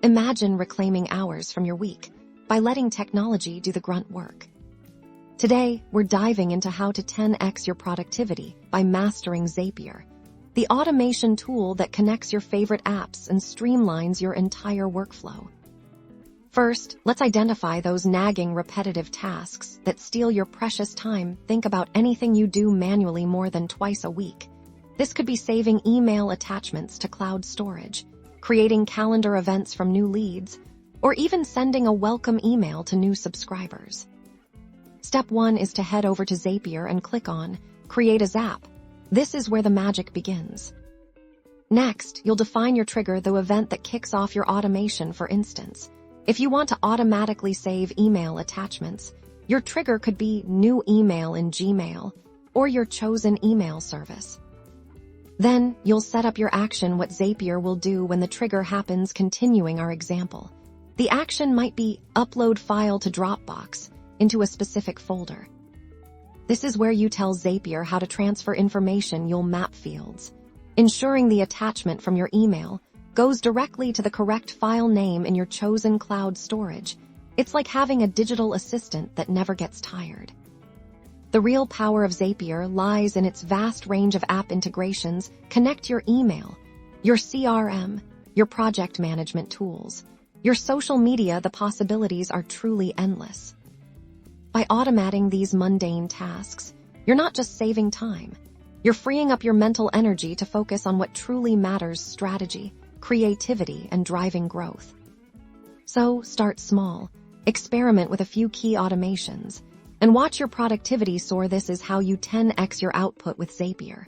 Imagine reclaiming hours from your week by letting technology do the grunt work. Today, we're diving into how to 10x your productivity by mastering Zapier, the automation tool that connects your favorite apps and streamlines your entire workflow. First, let's identify those nagging repetitive tasks that steal your precious time. Think about anything you do manually more than twice a week. This could be saving email attachments to cloud storage, creating calendar events from new leads, or even sending a welcome email to new subscribers. Step 1 is to head over to Zapier and click on Create a Zap. This is where the magic begins. Next, you'll define your trigger, the event that kicks off your automation. For instance, if you want to automatically save email attachments, your trigger could be New Email in Gmail or your chosen email service. Then, you'll set up your action. What Zapier will do when the trigger happens. Continuing our example, the action might be Upload file to Dropbox into a specific folder. This is where you tell Zapier how to transfer information. You'll map fields, ensuring the attachment from your email goes directly to the correct file name in your chosen cloud storage. It's like having a digital assistant that never gets tired. The real power of Zapier lies in its vast range of app integrations. Connect your email, your CRM, your project management tools, your social media. The possibilities are truly endless. By automating these mundane tasks, you're not just saving time, you're freeing up your mental energy to focus on what truly matters: strategy, creativity, and driving growth. So, start small, experiment with a few key automations, and watch your productivity soar. This is how you 10x your output with Zapier.